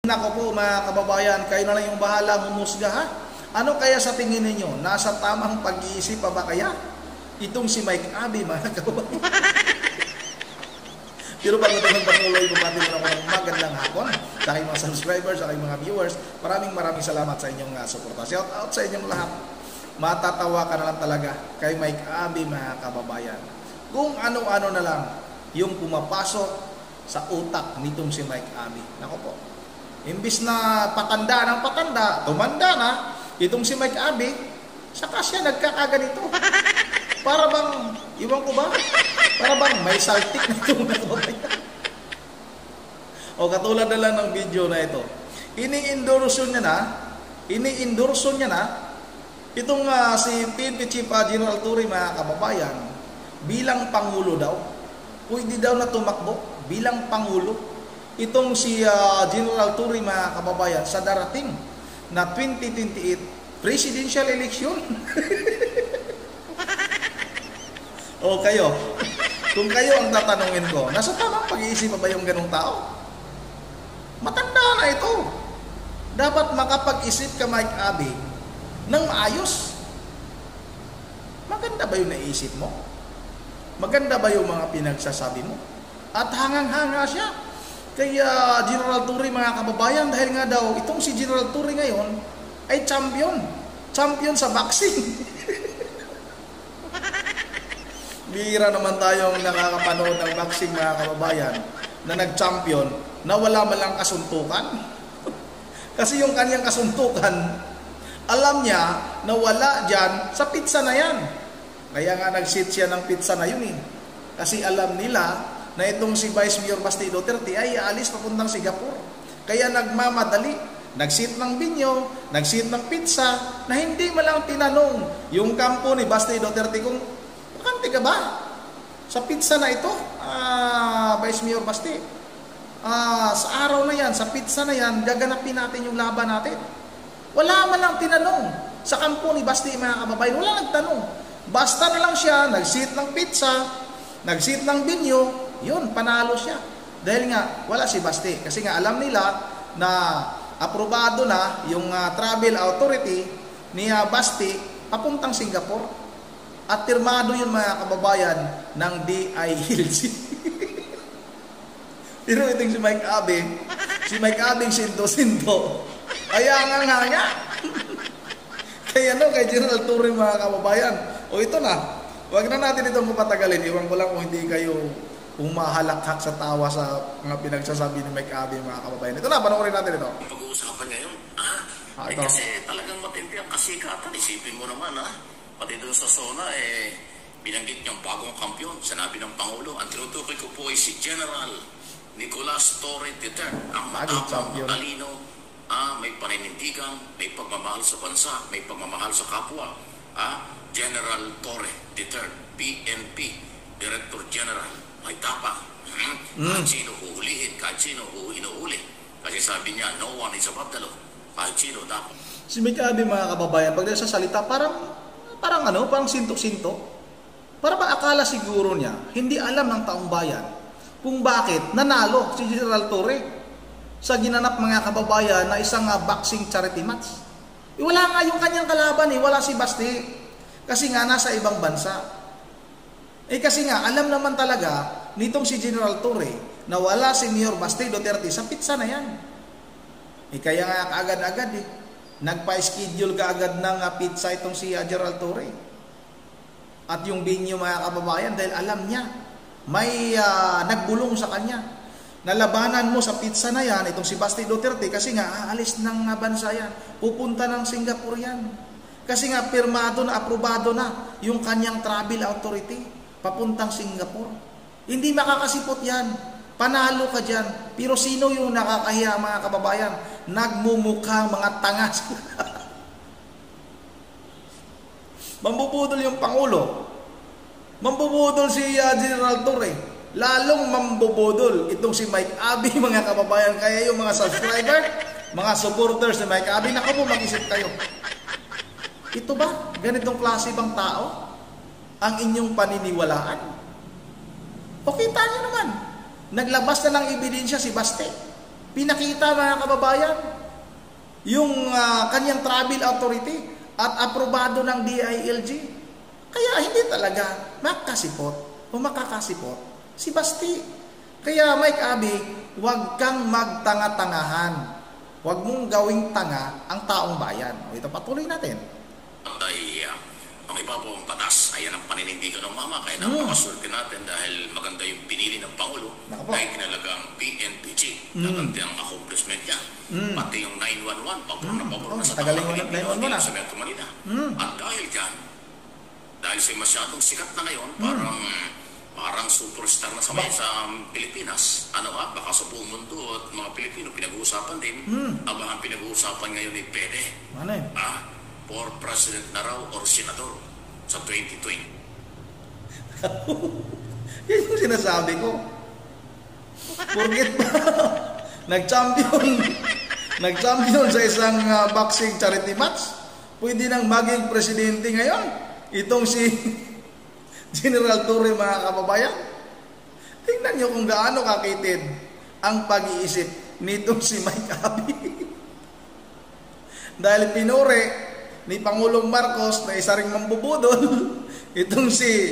Nako po mga kababayan, kayo na lang yung bahala humusga ha. Ano kaya sa tingin ninyo? Nasa tamang pag-iisip pa ba kaya itong si Mike Abe mga kababayan? Pero bago tayo patuloy, bumati mo ako ng magandang hapon sa aking mga subscribers, sa aking mga viewers. Maraming salamat sa inyong suporta. Shout out sa inyong lahat. Matatawa ka na lang talaga kay Mike Abe mga kababayan. Kung ano-ano na lang yung pumapasok sa utak nitong si Mike Abe. Nako po. Imbis na patanda ng patanda, tumanda na, itong si Mike Abe, saka siya nagkakaganito. Para bang, iwan ko ba? Para bang may saltik na itong nakabayan. O katulad na lang ng video na ito. Ini-endorso niya na, itong si PNP Chief General Torre mga kababayan, bilang Pangulo daw. Pwede daw na tumakbo bilang Pangulo. Itong si General Torre mga kababayan sa darating na 2028 presidential election. O kayo, kung kayo ang tatanungin ko, nasa tamang pag-iisip ba yung ganong tao? Matanda na ito. Dapat makapag-isip ka Mike Abe ng maayos. Maganda ba yung naisip mo? Maganda ba yung mga pinagsasabi mo? At hangang-hanga siya. Kaya General Torre mga kababayan, dahil nga daw itong si General Torre ngayon ay champion sa boxing. Bihira naman tayong nakakapanood ng boxing mga kababayan na nag-champion na wala man lang kasuntukan. Kasi yung kanyang kasuntukan, alam niya na wala dyan sa pizza na yan. Kaya nga nag-sit siya ng pizza na yun eh. Kasi alam nila na itong si Vice Mayor Basti Duterte ay aalis papuntang Singapore. Kaya nagmamadali, nagsit ng binyo, nagsit ng pizza, na hindi malang tinanong yung kampo ni Basti Duterte kung bakante ka ba sa pizza na ito, Vice Mayor Basti? Sa araw na yan, sa pizza na yan, gaganapin natin yung laban natin. Wala man lang tinanong sa kampo ni Basti mga kababayan, wala nagtanong. Basta na lang siya, nagsit ng pizza, nagsit ng binyo, yun, panalo siya. Dahil nga, wala si Basti. Kasi nga, alam nila na aprobado na yung travel authority ni Basti papuntang Singapore. At pirmado yun mga kababayan ng DILG. Pero itong si Mike Abe, sinto-sinto. Kaya nga. Kaya kay General Torre mga kababayan. O ito na, wag na natin itong mapatagalin. Iwan ko lang kung hindi kayo humahalakhak sa tawa sa mga pinagsasabi ni Mike Abe mga kababayan. Ito na, panoorin natin ito. Pag-uusapan ngayon, kasi talagang matindi ang kasikatan. Isipin mo naman, pati doon sa SONA, binanggit niyang bagong kampiyon. Sanabi ng Pangulo, ang tinutukoy ko po ay si General Nicolas Torre III. Ang matapang, matalino, may paninindigan, may pagmamahal sa bansa, may pagmamahal sa kapwa. General Torre III, PNP, Director General, may tapak. Kahit sino huhulihin, kahit sino inuhuli. Kasi sabi niya, no one is above the law. Kahit sino dapat. Si Mike Abe mga kababayan, pag sa salita, parang sinto-sinto. Para ba akala siguro niya, hindi alam ng taong bayan kung bakit nanalo si General Torre sa ginanap mga kababayan na isang boxing charity match. Wala nga yung kanyang kalaban wala si Basti. Kasi nga nasa ibang bansa. Kasi nga alam naman talaga nitong si General Torre na wala si Mayor Basti Duterte sa pizza na yan. Kaya nga kaagad-agad nagpa-schedule kaagad ng pizza itong si General Torre. At yung binyo mga kababayan dahil alam niya may nagbulong sa kanya. Nalabanan mo sa pizza na yan itong si Basti Duterte kasi nga aalis ng bansa yan. Pupunta ng Singapore yan. Kasi nga pirmado na, aprobado na yung kanyang travel authority papuntang Singapore. Hindi makakasipot yan. Panalo ka dyan. Pero sino yung nakakahiya mga kababayan? Nagmumukha mga tangas. Mambubudol yung Pangulo. Mambubudol si General Torre. Lalong mambubudol itong si Mike Abe mga kababayan. Kaya yung mga subscriber, mga supporters ni Mike Abe, naku po mag-isip kayo. Ito ba? Ganitong klase bang tao ang inyong paniniwalaan? O kita nyo naman, naglabas na ng ebidensya si Basti. Pinakita mga kababayan yung kanyang travel authority at aprobado ng DILG. Kaya hindi talaga makasipot o makakasipot si Basti. Kaya Mike Abby, huwag kang magtanga-tangahan. Huwag mong gawing tanga ang taong bayan. O ito, patuloy natin. Ay, ang iba pong batas, ayan ang paninindigan ng mama. Kaya napakaswerte natin dahil maganda yung pinili ng Pangulo dahil kinalagang PNPG. Maganda ang accomplishment niya. Pati yung 911, pabor na sa taong Pilipino sa Metro Manila. At dahil dyan, dahil siya masyadong sikat na ngayon, parang superstar na sa Pilipinas. Baka sa buong mundo at mga Pilipino pinag-uusapan din. Ang pinag-uusapan ngayon ni Pede. Ano yun? For president na raw or senador sa 2020. Yan yung sinasabi ko. Forget ba? Nag-champion sa isang boxing charity match. Pwede nang maging presidente ngayon. Itong si General Torre, mga kababayan. Tingnan nyo kung gaano kakitid ang pag-iisip nitong si Mike Abby. Dahil pinure ni Pangulong Marcos na isa ring mambubudol itong si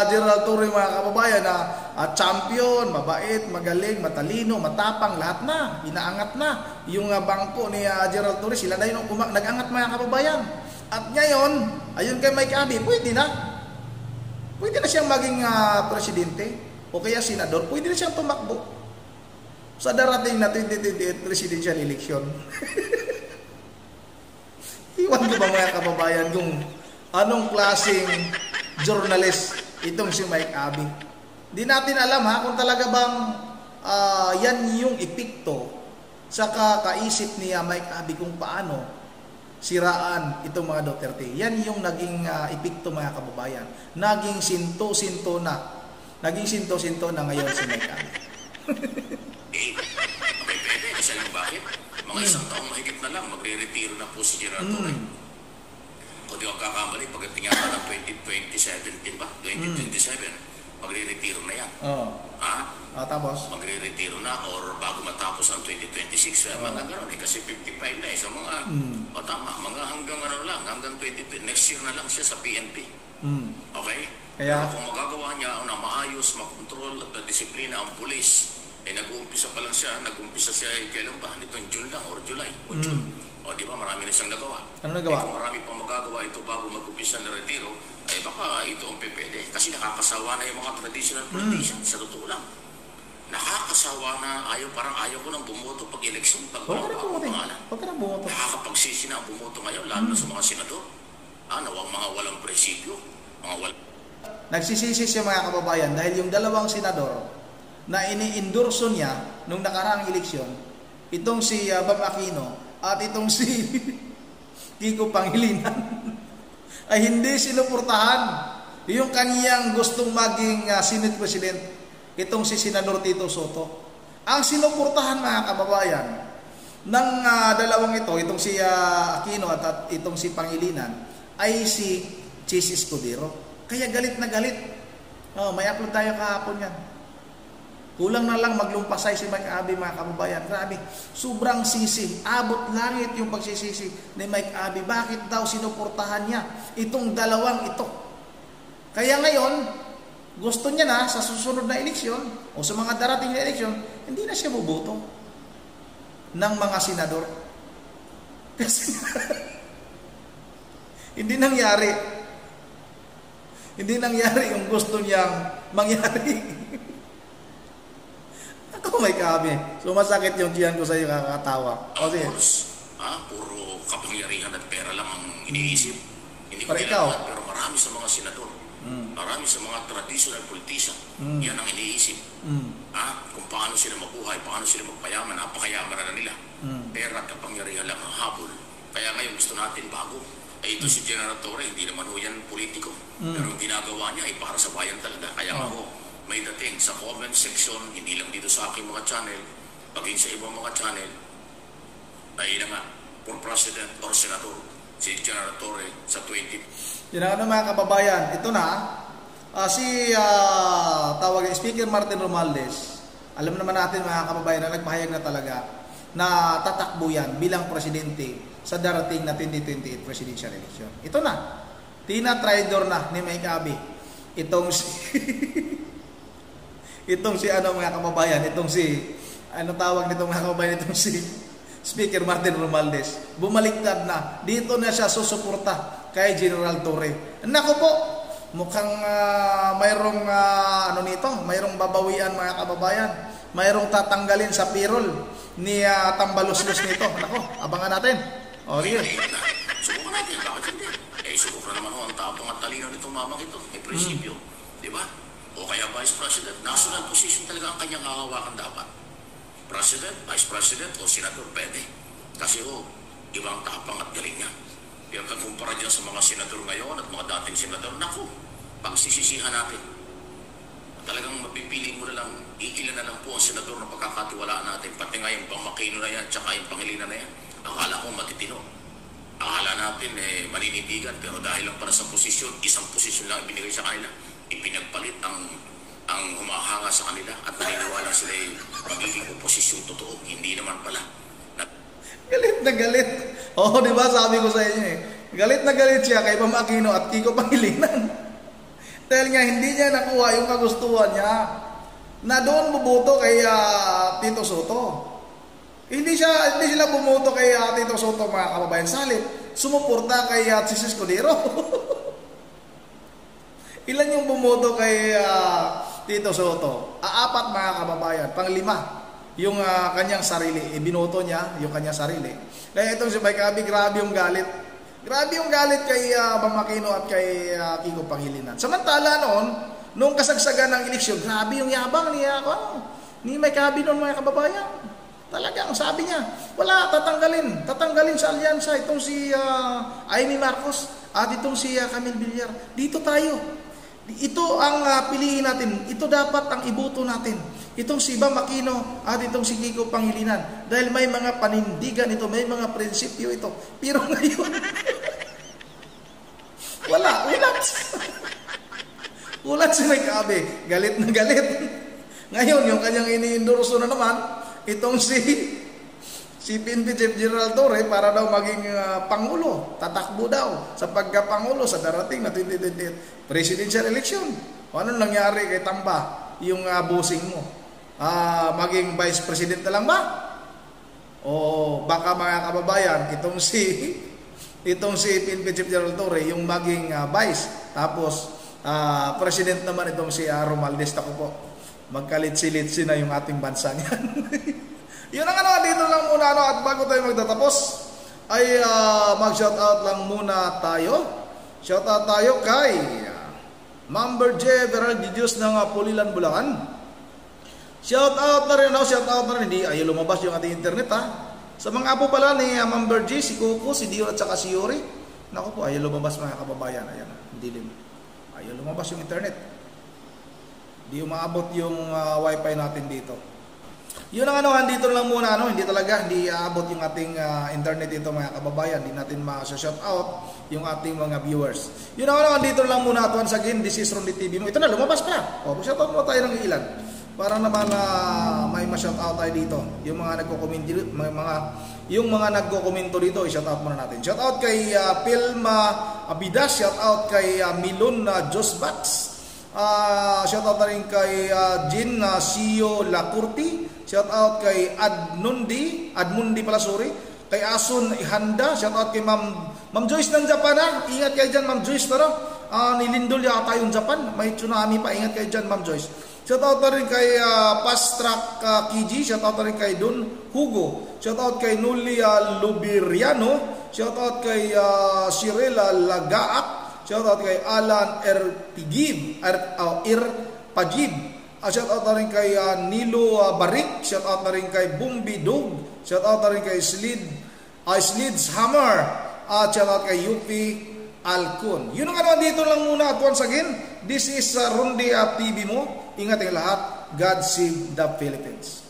General Torre, mga kababayan, na champion, mabait, magaling, matalino, matapang, lahat na, inaangat na yung bangko ni General Torre. Sila na yung nag-angat, mga kababayan. At ngayon, ayun kay Mike Abby, pwede na siyang maging presidente o kaya senador, pwede na siyang tumakbo sa darating na 2028 presidential election. Iwan ko ba, mga kababayan, kung anong klaseng journalist itong si Mike Abby. Di natin alam kung talaga bang yan yung epekto sa kakaisip ni Mike Abby kung paano siraan itong mga Duterte. Yan yung naging epekto, mga kababayan. Naging sinto-sinto na ngayon si Mike Abby. Pwede, kasi alam bakit? Mga isang taong mahigit na lang, magre-retiro na po si General Torre. Kung di ako kakamali, pagdating nga ng 2027 ba? 2027, magre-retiro na yan. Tapos? Magre-retiro na or bago matapos ang 2026. Mga gano'n kasi 55 na sa mga, tama, mga hanggang 2020, next year na lang siya sa PNP. Okay? Kaya kung magagawa niya na maayos, makontrol at disiplina ang pulis, nag-uumpisa pa lang siya, kailan ba? Nitong June lang or July o June. O di ba, marami na siyang nagawa. Ano nagawa? Kung marami pang magagawa ito bago mag-umpisa na retiro, baka ito ang pwede. Kasi nakakasawa na yung mga traditional politicians, sa totoo lang. Nakakasawa na, parang ayaw ko nang bumoto pag eleksyon, pag walang pangalan. Huwag ka nang bumoto. Nakakapagsisi na ang bumoto ngayon, lalo na sa mga senador. Nawang mga walang prinsipyo, Nagsisisi siya, mga kababayan, dahil yung dalawang senador na ini-endorso niya nung nakaraang eleksyon, itong si Bam Aquino at itong si Kiko Pangilinan, ay hindi sinuportahan yung kaniyang gustong maging Senate President, itong si Senador Tito Soto. Ang sinuportahan, mga kababayan, ng dalawang itong si Aquino at itong si Pangilinan, ay si Chis Escudero. Kaya galit na galit. May upload tayo kahapon yan. Kulang na lang maglumpasay si Mike Abby, mga kababayan. Grabe, sobrang sisi. Abot langit yung pagsisisi ni Mike Abby. Bakit daw sinuportahan niya itong dalawang ito? Kaya ngayon, gusto niya na sa susunod na eleksyon o sa mga darating na eleksyon, hindi na siya buboto ng mga senador. Kasi hindi nangyari yung gusto niyang mangyari. Ako, Mike Abby, sumasakit yung tiyan ko sa iyo, kakatawa. Of course, puro kapangyarihan at pera lang ang iniisip. Hindi ko ikaw, pero marami sa mga senador, marami sa mga traditional politician, yan ang iniisip. Kung paano sila mabuhay, paano sila magpayaman, napakayaman na nila. Pera at kapangyarihan lang ang habol. Kaya ngayon gusto natin bago. Ito si General Torre, hindi naman ho yan politiko. Pero ang ginagawa niya ay para sa bayan talaga. Kaya ako, may dating sa comment section, hindi lang dito sa aking mga channel, paging sa ibang mga channel, ay na nga, for president or senador, si General Torre sa 20. Yun na mga kababayan, ito na, si tawagin Speaker Martin Romualdez Alam naman natin mga kababayan na nagpahayag na talaga na tatakbo yan bilang presidente sa darating na 2028 presidential election. Ito na. Tina-traitor na ni Mike Abe. Itong si mga kababayan, itong si tawag nito mga kababayan, itong si Speaker Martin Romualdez. Bumaliktad na. Dito na siya susuporta kay General Torre. Naku po, mukhang mayroong mayroong babawian mga kababayan. Mayroong tatanggalin sa payroll ni Tambaluslos nito. Naku, abangan natin. O, yun. Subukan natin. Bakit hindi? Subukan naman ang tapang at talino nitong mamang ito. May prinsipyo. Di ba? O kaya Vice President, national position talaga ang kanyang hahawakan dapat. President, Vice President o Senador pwede. Kasi ibang tapang at galing niya. Yung kumpara dyan sa mga senador ngayon at mga dating senador, naku, pagsisisihan natin. Talagang mapipili mo na lang, iilan na lang po ang senador na pagkakatiwalaan natin. Pati nga yung Pangmakino na yan, tsaka yung Pangilinan na yan. Akala ko matitino. Akala natin maninindigan, pero dahil lang para sa posisyon, isang posisyon lang ibinigay sa kanila. Ipinagpalit ang humahanga sa kanila at naniniwala sila magiging oposisyon totoo. Hindi naman pala. Galit na galit. Oo, di ba? Sabi ko sa inyo Galit na galit siya kay Pam Aquino at Kiko Pangilinan. Dahil nga hindi niya nakuha yung kagustuhan niya na doon buboto kay Tito Soto. Hindi sila bumoto kay Tito Soto mga kababayan. Salip, sumuporta kay Chis Escudero. Ilan yung bumoto kay Tito Soto? 4 mga kababayan. 5 yung kanyang sarili. Binoto niya yung kanyang sarili. Kaya itong si Mike Abe, grabe yung galit. Grabe yung galit kay Pam Aquino at kay Kiko Pangilinan. Samantala noong kasagsagan ng eleksyon, grabe yung yabang ni Mike Abe noon mga kababayan. Talagang sabi niya, wala, tatanggalin sa alyansa itong si Amy Marcos at itong si Camille Villar. Dito tayo. Ito ang piliin natin. Ito dapat ang iboto natin. Itong si Pam Aquino at itong si Kiko Pangilinan. Dahil may mga panindigan ito, may mga prinsipyo ito. Pero ngayon, wala, ulat. Ulat si Mike Abe. Galit na galit. Ngayon, yung kanyang ini-endorso na naman, itong si PNP Chief General Torre para daw maging Pangulo. Tatakbo daw sa pagka-Pangulo sa darating na 2028 presidential election. O anong nangyari kay Tamba, yung bossing mo? Maging Vice President na lang ba? O baka mga kababayan, itong si PNP Chief General Torre yung maging Vice. Tapos President naman itong si Romualdez. Ako po, magkalit-silitsi na yung ating bansa niyan. Yun ang dito lang muna at bago tayo magtatapos ay mag-shoutout lang muna tayo. Shoutout tayo kay Member J. Veral Didios ng Pulilan, Bulacan. Shoutout na rin hindi ayaw lumabas yung ating internet Sa mga apo pala ni Member J, si Coco, si Dion at saka si Yuri. Naku po, ayaw lumabas mga kababayan. Ayan, dilim. Ayaw lumabas yung internet. Hindi umaabot yung wifi natin dito. Yun ang dito lang muna hindi aabot yung ating internet dito mga kababayan. Hindi natin ma-shout out yung ating mga viewers. Yun ang dito lang muna at once again, this is Rondy TV mo. Ito na, lumabas pa. Shout out mo tayo ng ilan. Para naman may ma-shout out tayo dito. Yung mga nagko-komento dito, i-shout out muna natin. Shout out kay Pilma Abidas, shout out kay Milon Josbats. Shout out na rin kay Jin Sio Lacurti. Shout out kay Admundi Palasuri. Kay Asun Ihanda. Shout out kay Ma'am Joyce ng Japan Ingat kayo dyan Ma'am Joyce nilindol yata yung Japan. May tsunami pa. Ingat kayo dyan Ma'am Joyce. Shout out na rin kay Fast Track Kiji. Shout out na rin kay Don Hugo. Shout out kay Nulia Lubiriano. Shout out kay Shirela Lagaak. Shout out kay Alan Irpagib. Shout out na rin kay Nilo Barik. Shout out na rin kay Bumbi Dog. Shout out na rin kay Slids Hammer. At shout out kay Yupi Alcon. Yun ang dito lang muna. At once again, this is Rondy TV mo. Ingat ang lahat. God save the Philippines.